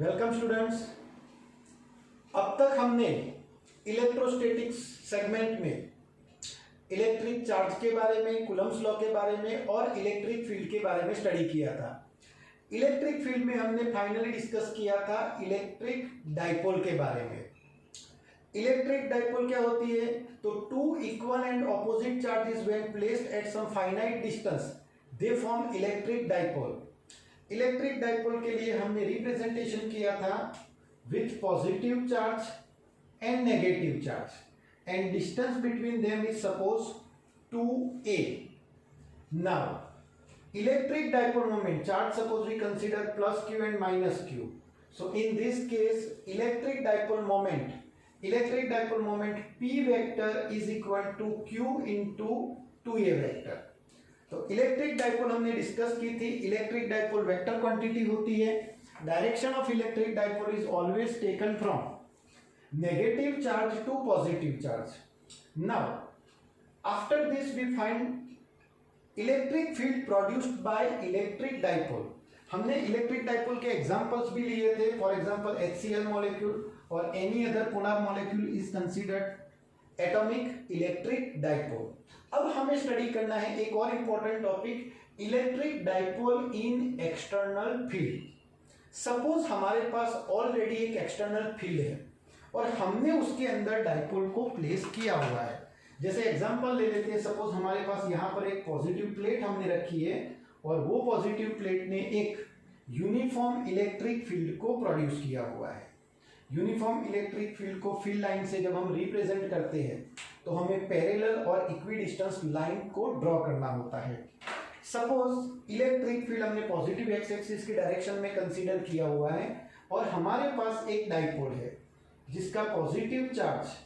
Welcome students. अब तक हमने इलेक्ट्रोस्टैटिक्स सेगमेंट में इलेक्ट्रिक चार्ज के बारे में, कूलम्ब्स लॉ के बारे में और इलेक्ट्रिक फील्ड के बारे में स्टडी किया था। इलेक्ट्रिक फील्ड में हमने फाइनली डिस्कस किया था इलेक्ट्रिक डाइपोल के बारे में। इलेक्ट्रिक डाइपोल क्या होती है? तो two equal and opposite charges when placed at some finite distance they form electric dipole. Electric dipole के लिए हमने रिप्रेजेंटेशन किया था with positive charge and negative charge and distance between them is suppose 2a. Now electric dipole moment charge suppose we consider plus q and minus q. So in this case electric dipole moment p vector is equal to q into 2a vector. तो electric dipole हमने discuss की थी। Electric dipole vector quantity होती है। Direction of electric dipole is always taken from negative charge to positive charge. Now after this we find electric field produced by electric dipole. हमने electric dipole के examples भी लिए थे। For example HCl molecule और any other polar molecule is considered atomic electric dipole. अब हमें study करना है एक और इंपॉर्टेंट टॉपिक, इलेक्ट्रिक डाइपोल इन एक्सटर्नल फील्ड। सपोज हमारे पास ऑलरेडी एक एक्सटर्नल फील्ड है और हमने उसके अंदर डाइपोल को प्लेस किया हुआ है। जैसे एग्जांपल ले लेते हैं, सपोज हमारे पास यहाँ पर एक पॉजिटिव प्लेट हमने रखी है और वो पॉजिटिव प्लेट ने एक यूनिफॉर्म इलेक्ट्रिक फील्ड को प्रोड्यूस किया हुआ है। यूनिफॉर्म इलेक्ट्रिक फील्ड को फील्ड लाइन से जब हम रिप्रेजेंट करते हैं तो हमें पैरेलल और इक्विडिस्टेंस लाइन को ड्रॉ करना होता है। सपोज इलेक्ट्रिक फील्ड हमने पॉजिटिव एक्स एक्सिस की डायरेक्शन में कंसीडर किया हुआ है और हमारे पास एक डाइपोल है जिसका पॉजिटिव चार्ज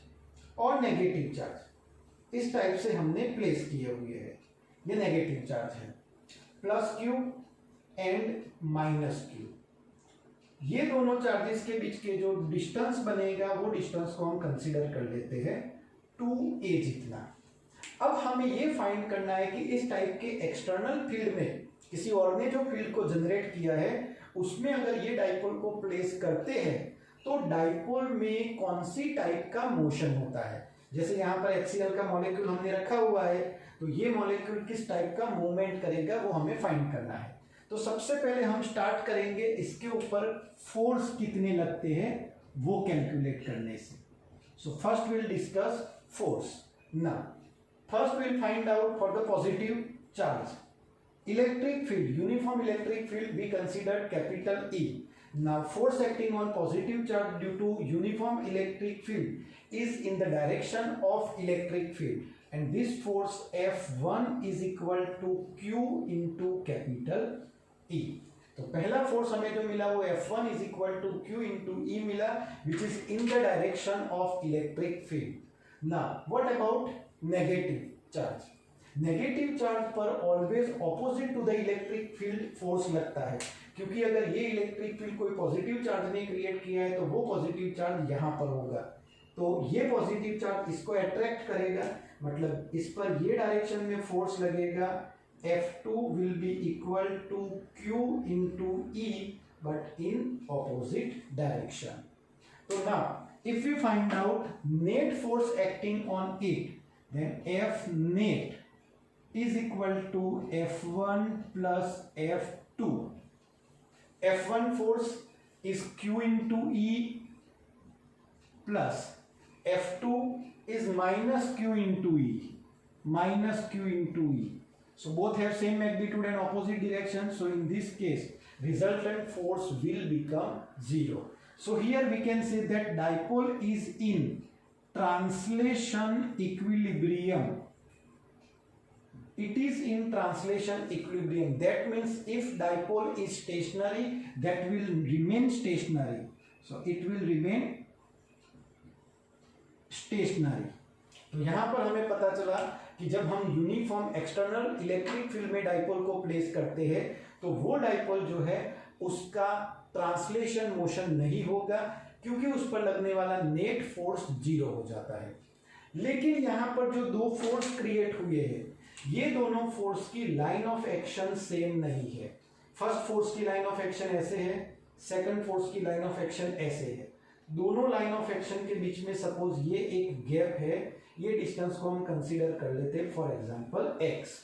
और नेगेटिव चार्ज इस टाइप से हमने प्लेस किए हुए हैं। ये नेगेटिव चार्ज है, plus Q and minus Q. ये दोनों चार्जेस के बीच के जो डिस्टेंस बनेगा वो डिस्टेंस को हम कंसीडर कर लेते हैं 2a जितना। अब हमें ये फाइंड करना है कि इस टाइप के एक्सटर्नल फील्ड में किसी और ने जो फील्ड को जनरेट किया है उसमें अगर ये डाइपोल को प्लेस करते हैं तो डाइपोल में कौन सी टाइप का मोशन होता है। जैसे यहाँ पर HCl का मॉलिक्यूल हमने रखा हुआ है तो ये मॉलिक्यूल किस टाइप का मूवमेंट करेगा वो हमें फाइंड करना है। तो सबसे पहले हम स्टार्ट करेंगे इसके ऊपर फोर्स कितने लगते हैं वो कैलकुलेट करने से। So first will discuss force. Now, first we'll find out for the positive charge. Electric field, uniform electric field we consider capital E. Now, force acting on positive charge due to uniform electric field is in the direction of electric field. And this force F1 is equal to Q into capital E. तो पहला force हमें जो मिला वो F1 is equal to Q into E मिला, which is in the direction of electric field. Now, what about negative charge? Negative charge पर always opposite to the electric field force लगता है, क्योंकि अगर ये इलेक्ट्रिक फील्ड कोई positive charge ने create किया है तो वो पॉजिटिव चार्ज यहाँ पर होगा। तो ये पॉजिटिव चार्ज इसको अट्रैक्ट करेगा, मतलब इस पर ये डायरेक्शन में फोर्स लगेगा। F2 will be equal to Q into E but in opposite direction. So now if we find out net force acting on it, then F net is equal to F1 plus F2. F1 force is Q into E plus F2 is minus Q into E. Minus Q into E. So both have same magnitude and opposite direction. So in this case, resultant force will become 0. So here we can say that dipole is in translation equilibrium. It is in translation equilibrium. That means if dipole is stationary, that will remain stationary. So it will remain stationary. तो यहाँ पर हमें पता चला कि जब हम uniform external electric field में डाइपोल को प्लेस करते हैं तो वो डाइपोल जो है उसका ट्रांसलेशन मोशन नहीं होगा, क्योंकि उस पर लगने वाला नेट फोर्स 0 हो जाता है। लेकिन यहाँ पर जो दो फोर्स क्रिएट हुए हैं ये दोनों फोर्स की लाइन ऑफ एक्शन सेम नहीं है। फर्स्ट फोर्स की लाइन ऑफ एक्शन ऐसे है सेकंड फोर्स की लाइन ऑफ एक्शन ऐसे है, दोनों लाइन ऑफ एक्शन के बीच में सपोज ये एक गैप है, ये डिस्टेंस को हम कंसीडर कर लेते हैं for example x.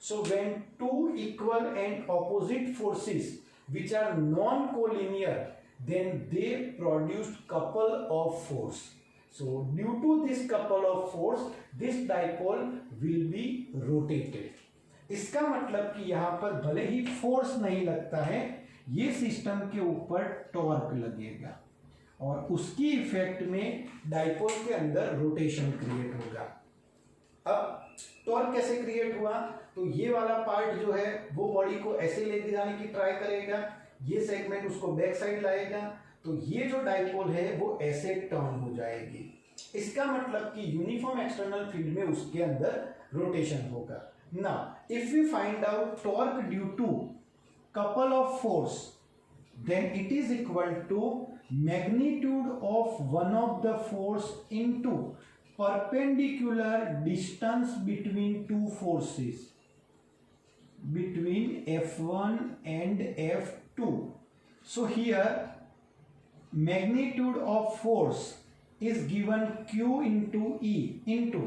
So when two equal and opposite forces which are non-collinear, then they produce couple of force. So due to this couple of force, this dipole will be rotated. इसका मतलब कि यहाँ पर भले ही force नहीं लगता है, ये सिस्टम के ऊपर टॉर्क लगेगा और उसकी इफेक्ट में डाइपोल के अंदर रोटेशन क्रिएट होगा. अब टॉर्क कैसे क्रिएट हुआ? तो ये वाला पार्ट जो है वो बॉडी को ऐसे लेके जाने की ट्राई करेगा, ये सेगमेंट उसको बैक साइड लाएगा, तो ये जो डाइपोल है वो ऐसे टर्न हो जाएगी. इसका मतलब कि यूनिफॉर्म एक्सटर्नल फील्ड में उसके अंदर रोटेशन होगा. Now if we find out torque due to couple of force, then it is equal to magnitude of one of the force into perpendicular distance between two forces, between F1 and F2. So here magnitude of force is given Q into E into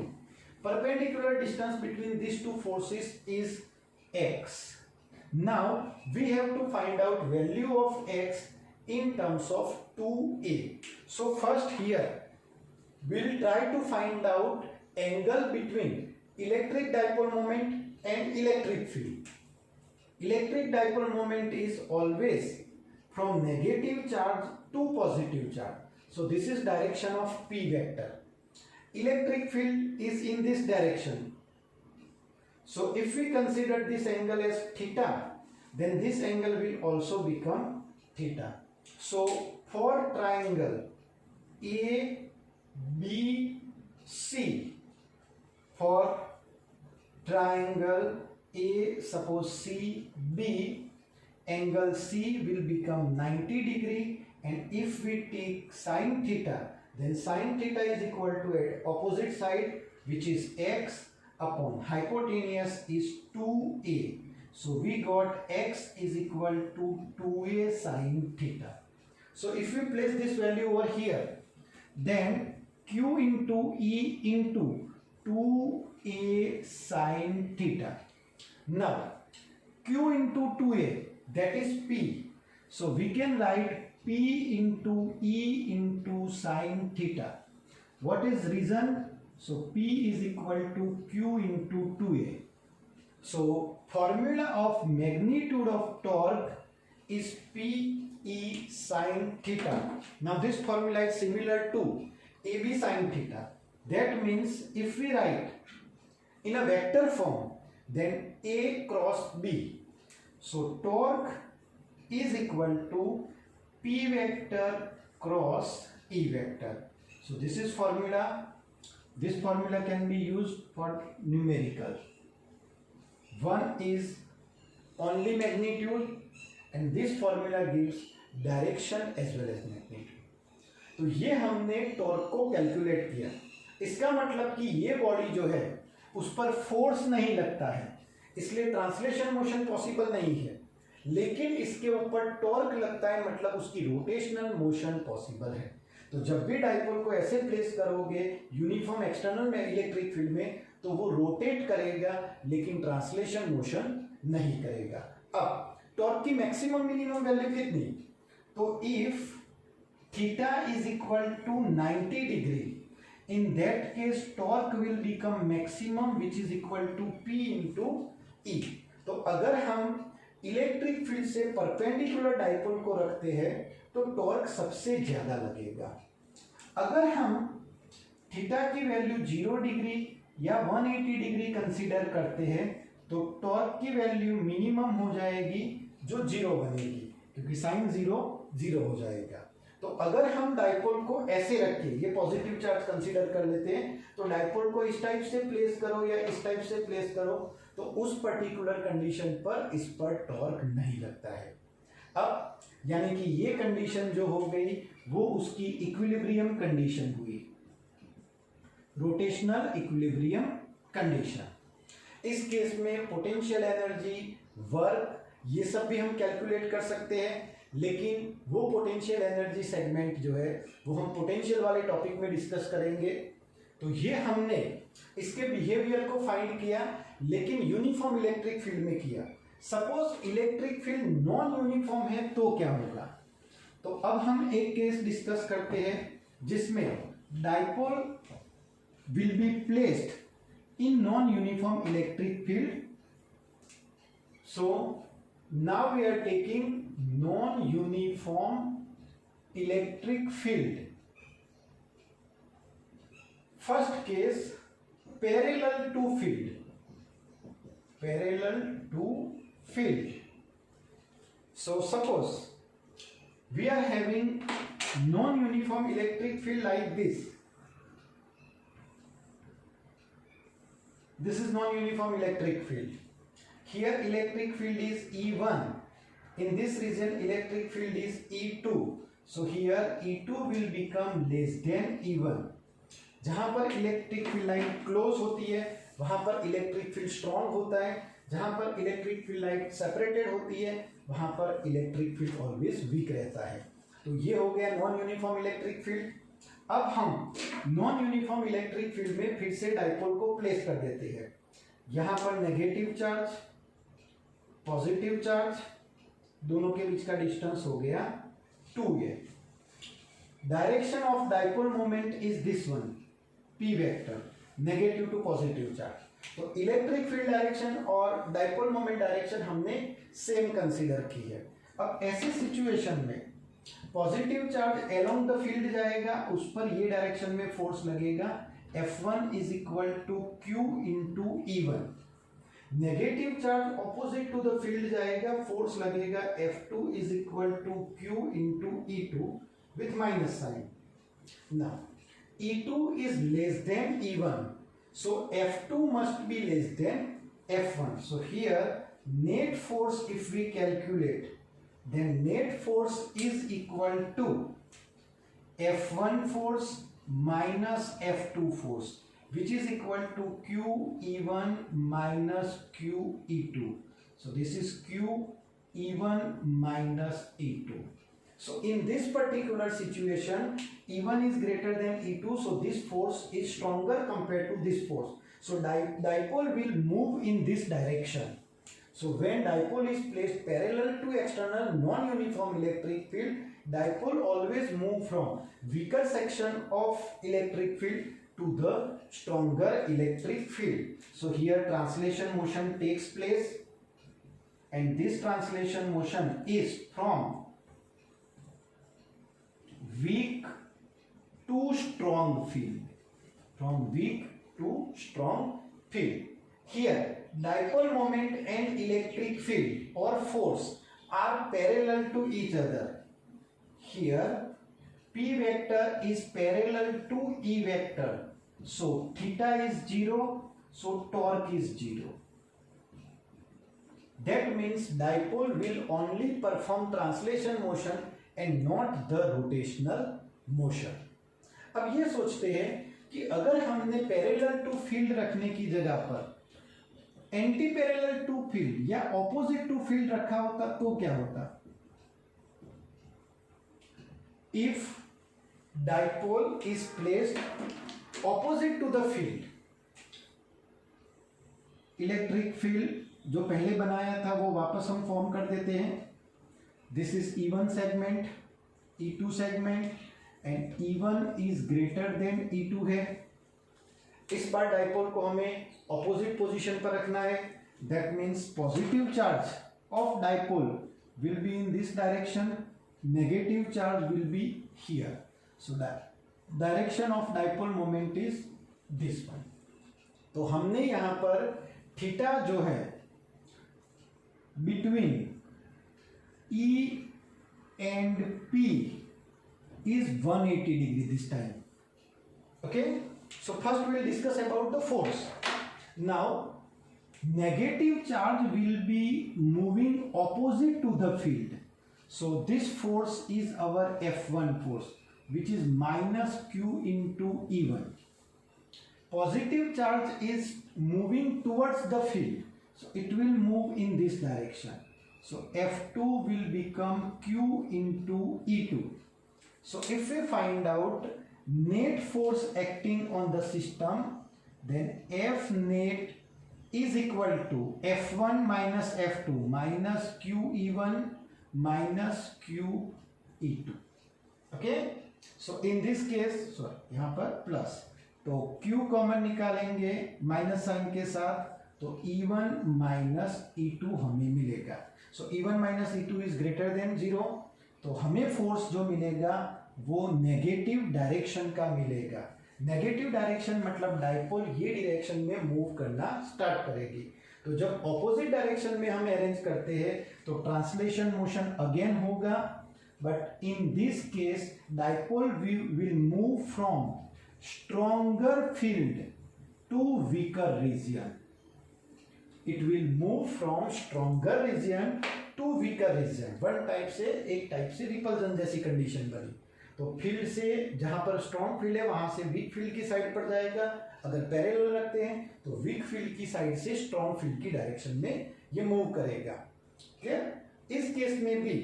perpendicular distance between these two forces is X. Now we have to find out value of X in terms of 2A. So first here we'll try to find out angle between electric dipole moment and electric field. Electric dipole moment is always from negative charge to positive charge. So this is direction of P vector. Electric field is in this direction. So if we consider this angle as theta, then this angle will also become theta. So for triangle A B C, for triangle A, suppose C B, angle C will become 90 degree, and if we take sin theta, then sin theta is equal to opposite side which is x upon hypotenuse is 2a. So we got x is equal to 2a sin theta. So if we place this value over here, then Q into E into 2a sin theta. Now Q into 2a, that is P. So we can write P into E into sin theta. What is reason? So P is equal to Q into 2a. So formula of magnitude of torque is P E sin theta. Now this formula is similar to AB sin theta. That means if we write in a vector form, then A cross B. So torque is equal to P vector cross E vector. So this is formula. This formula can be used for numerical. One is only magnitude, and this formula gives direction as well as magnitude. तो ये हमने torque को calculate किया. इसका मतलब कि ये body जो है उस पर फोर्स नहीं लगता है, इसलिए ट्रांसलेशन मोशन पॉसिबल नहीं है, लेकिन इसके ऊपर टॉर्क लगता है, मतलब उसकी रोटेशनल मोशन पॉसिबल है. तो जब भी डाइपोल को ऐसे प्लेस करोगे यूनिफॉर्म एक्सटर्नल में इलेक्ट्रिक फील्ड में, तो वो रोटेट करेगा लेकिन ट्रांसलेशन मोशन नहीं करेगा. अब टॉर्क की मैक्सिमम मिनिमम वैल्यू कितनी? तो if theta is equal to 90 degree, in that case torque will become maximum which is equal to P into E. तो अगर हम इलेक्ट्रिक फील्ड से परपेंडिकुलर डाइपोल को रखते हैं तो टॉर्क सबसे ज्यादा लगेगा. अगर हम थीटा की वैल्यू 0 डिग्री या 180 डिग्री कंसीडर करते हैं तो टॉर्क की वैल्यू मिनिमम हो जाएगी जो 0 बनेगी, क्योंकि साइन 0 हो जाएगा. तो अगर हम डाइपोल को ऐसे रखें, ये पॉजिटिव चार्ज कंसीडर कर लेते हैं, तो डाइपोल को इस टाइप से प्लेस करो या इस टाइप से प्लेस करो, तो उस पर्टिकुलर कंडीशन पर इस पर टॉर्क नहीं लगता है. अब यानी कि ये कंडीशन जो हो गई वो उसकी इक्विलिब्रियम कंडीशन हुई, रोटेशनल इक्विलिब्रियम कंडीशन. इस केस में पोटेंशियल एनर्जी, वर्क, ये सब भी हम कैलकुलेट कर सकते हैं. लेकिन वो पोटेंशियल एनर्जी सेगमेंट जो है वो हम पोटेंशियल वाले टॉपिक में डिस्कस करेंगे। तो ये हमने इसके बिहेवियर को फाइंड किया, लेकिन यूनिफॉर्म इलेक्ट्रिक फील्ड में किया। Suppose electric field non uniform है तो क्या होगा। तो अब हम एक केस डिस्कस करते हैं जिसमें dipole will be placed in non uniform electric field. So now we are taking non uniform electric field. First case, parallel to field. So suppose we are having non-uniform electric field like this. This is non-uniform electric field. Here electric field is E1. In this region electric field is E2. So here E2 will become less than E1. जहां पर electric field line close होती है वहां पर electric field strong होता है, जहां पर इलेक्ट्रिक फील्ड लाइन सेपरेटेड होती है वहां पर इलेक्ट्रिक फील्ड ऑलवेज वीक रहता है। तो ये हो गया नॉन यूनिफॉर्म इलेक्ट्रिक फील्ड। अब हम नॉन यूनिफॉर्म इलेक्ट्रिक फील्ड में फिर से डाइपोल को प्लेस कर देते हैं। यहां पर नेगेटिव चार्ज, पॉजिटिव चार्ज, दोनों के बीच का डिस्टेंस हो गया 2a। Direction of dipole moment is this one, p vector, negative to positive charge. तो इलेक्ट्रिक फील्ड डायरेक्शन और डाइपोल मोमेंट डायरेक्शन हमने सेम कंसीडर की है। अब ऐसी सिचुएशन में positive charge along the field जाएगा, उस पर ये डायरेक्शन में फोर्स लगेगा F1 is equal to Q into E1। Negative charge opposite to the field जाएगा, फोर्स लगेगा F2 is equal to Q into E2 with minus sign. Now E2 is less than E1, so F2 must be less than F1. So here net force, if we calculate, then net force is equal to F1 force minus F2 force, which is equal to Q E1 minus Q E2. So this is Q E1 minus E2. So in this particular situation, E1 is greater than E2, so this force is stronger compared to this force. So dipole will move in this direction. So when dipole is placed parallel to external non-uniform electric field, dipole always move from weaker section of electric field to the stronger electric field. So here translation motion takes place, and this translation motion is from weak to strong field, from weak to strong field. Here dipole moment and electric field or force are parallel to each other. Here P vector is parallel to E vector, so theta is 0, so torque is 0. That means dipole will only perform translation motion and not the rotational motion. अब ये सोचते हैं कि अगर हमने parallel to field रखने की जगह पर एंटी पैरेलल टू फील्ड या ऑपोजिट टू फील्ड रखा होता तो क्या होता। If dipole is placed opposite to the field, electric field जो पहले बनाया था वो वापस हम फॉर्म कर देते हैं। This is E1 segment, E2 segment, and E1 is greater than E2 है। इस बार डाइपोल को हमें ऑपोजिट पोजीशन पर रखना है। That means positive charge of dipole will be in this direction, negative charge will be here. So that direction of dipole moment is this one. तो हमने यहाँ पर थीटा जो है between E and P is 180 degree this time. Okay, so first we will discuss about the force. Now negative charge will be moving opposite to the field, so this force is our F1 force, which is minus Q into E1. Positive charge is moving towards the field, so it will move in this direction. So F2 will become Q into E2. So if we find out net force acting on the system, then F net is equal to F1 minus F2 minus QE1 minus QE2. Okay, so in this case, sorry, यहाँ पर plus, तो Q common निकालेंगे minus sign के साथ, तो E1 minus E2 हमें मिलेगा. सो E1 minus E2 is greater than 0, तो हमें फोर्स जो मिलेगा वो नेगेटिव डायरेक्शन का मिलेगा. नेगेटिव डायरेक्शन मतलब डाइपोल ये डायरेक्शन में मूव करना स्टार्ट करेगी. तो जब ऑपोजिट डायरेक्शन में हम अरेंज करते हैं तो ट्रांसलेशन मोशन अगेन होगा, but in this case dipole will move from stronger field to weaker region. It will move from stronger region to weaker region. One type से एक टाइप से repulsion जैसी कंडीशन बनी. तो फील्ड से जहां पर स्ट्रॉन्ग फील्ड है वहां से वीक फील्ड की साइड पर जाएगा. अगर पैरेलल रखते हैं तो वीक फील्ड की साइड से स्ट्रॉन्ग फील्ड की डायरेक्शन में ये मूव करेगा. क्लियर? इस केस में भी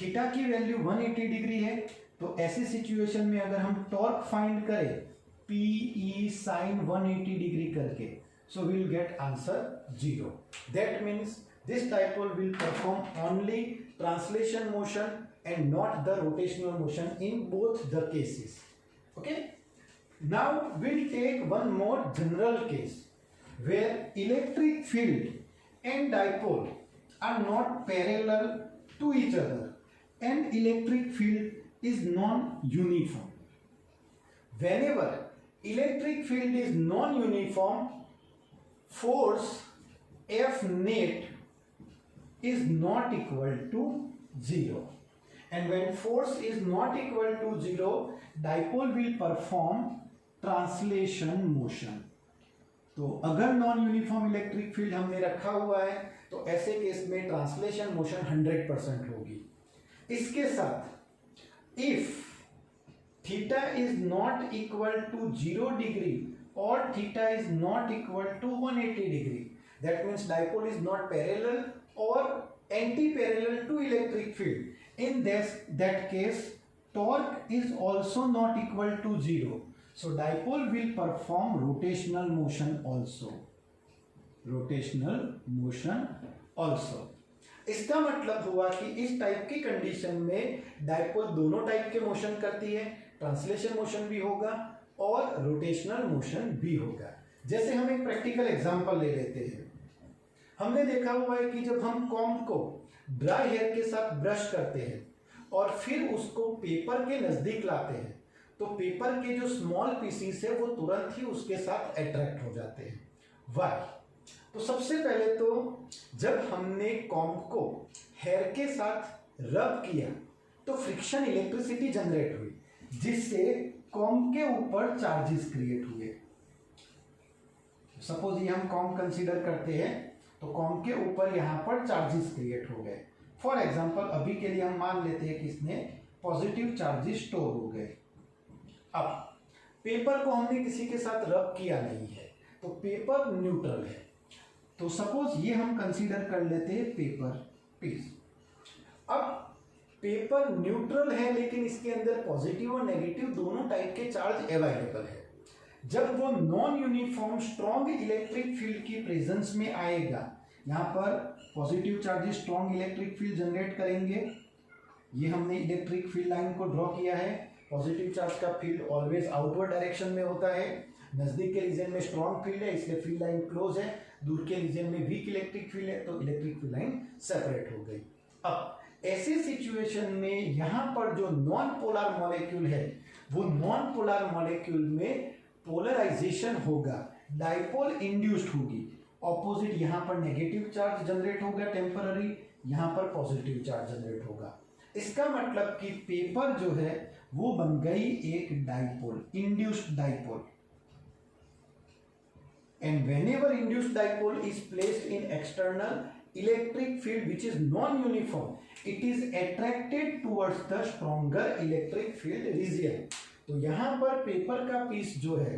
थीटा की वैल्यू 180 डिग्री है, तो ऐसी सिचुएशन में अगर हम टॉर्क फाइंड करें PE sin 180 डिग्री करके, so we will get answer 0. That means this dipole will perform only translation motion and not the rotational motion in both the cases. Okay, now we'll take one more general case where electric field and dipole are not parallel to each other and electric field is non-uniform. Whenever electric field is non-uniform, force F net is not equal to 0. And when force is not equal to 0, dipole will perform translation motion. तो अगर non uniform electric field हमने रखा हुआ है तो ऐसे case में translation motion 100% होगी. इसके साथ if theta is not equal to 0 degree or theta is not equal to 180 degree, that means dipole is not parallel or anti-parallel to electric field. In that case, torque is also not equal to 0, so dipole will perform rotational motion also. Rotational motion also. इसका मतलब हुआ कि इस type की condition में dipole दोनों type के motion करती है, ट्रांसलेशन मोशन भी होगा और रोटेशनल मोशन भी होगा. जैसे हम एक प्रैक्टिकल एग्जांपल ले लेते हैं. हमने देखा हुआ है कि जब हम कॉम्ब को ड्राई हेयर के साथ ब्रश करते हैं और फिर उसको पेपर के नजदीक लाते हैं तो पेपर के जो स्मॉल पीसीस है वो तुरंत ही उसके साथ अट्रैक्ट हो जाते हैं. वाई? तो सबसे पहले तो जब हमने कॉम्ब को हेयर के साथ रब किया तो फ्रिक्शन इलेक्ट्रिसिटी जनरेट हुई जिससे कॉम्ब के ऊपर चार्जेस क्रिएट हुए. सपोज ये हम कॉम्ब कंसीडर करते हैं तो कॉम्ब के ऊपर यहाँ पर चार्जेस क्रिएट हो गए. फॉर एग्जांपल अभी के लिए हम मान लेते हैं कि इसमें पॉजिटिव चार्जेस स्टोर हो गए. अब पेपर को हमने किसी के साथ रब किया नहीं है तो पेपर न्यूट्रल है. तो सपोज ये हम कंसीडर कर लेते हैं पेपर पीस. अब पेपर न्यूट्रल है लेकिन इसके अंदर पॉजिटिव और नेगेटिव दोनों टाइप के चार्ज अवेलेबल है. जब वो non uniform strong electric field की प्रेजेंस में आएगा, यहाँ पर positive charges strong electric field generate करेंगे. ये हमने इलेक्ट्रिक फील्ड लाइन को ड्रॉ किया है. पॉजिटिव चार्ज का फील्ड ऑलवेज आउटवर्ड डायरेक्शन में होता है. नजदीक के रीजन में स्ट्रॉन्ग फील्ड है इसलिए फील्ड लाइन क्लोज है. दूर के रीजन में वीक इलेक्ट्रिक फील्ड है तो इलेक्ट्रिक फील्ड लाइन सेपरेट हो गई. अब ऐसे सिचुएशन में यहाँ पर जो नॉन पोलर मॉलिक्यूल है वो नॉन पोलर मॉलिक्यूल में पोलराइजेशन होगा, डाइपोल इंड्यूस्ड होगी. ऑपोजिट यहाँ पर नेगेटिव चार्ज जनरेट होगा टेम्पररी, यहाँ पर पॉजिटिव चार्ज जनरेट होगा. इसका मतलब कि पेपर जो है वो बन गई एक dipole, induced dipole. And whenever induced dipole is placed in external electric field which is non-uniform, it is attracted towards the stronger electric field region. तो यहाँ पर पेपर का पीस जो है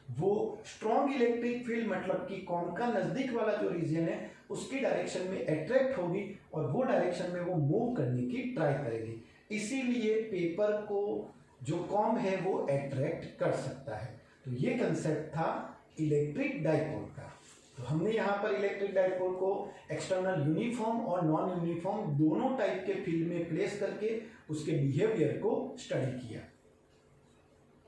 वो स्ट्रॉन्ग इलेक्ट्रिक फील्ड मतलब कि कॉम का नजदीक वाला जो रीजन है उसकी डायरेक्शन में अट्रैक्ट होगी और वो डायरेक्शन में वो मूव करने की ट्राई करेगी। इसीलिए पेपर को जो कॉम है वो अट्रैक्ट कर सकता है। तो ये कंसेप्ट था इलेक्ट्रिक डाइपोल का। तो हमने यहाँ पर इलेक्ट्रिक डाइपोल को एक्सटर्नल यूनिफॉर्म और नॉन यूनिफॉर्म दोनों टाइप के फील्ड में प्लेस करके उसके बिहेवियर को स्टडी किया।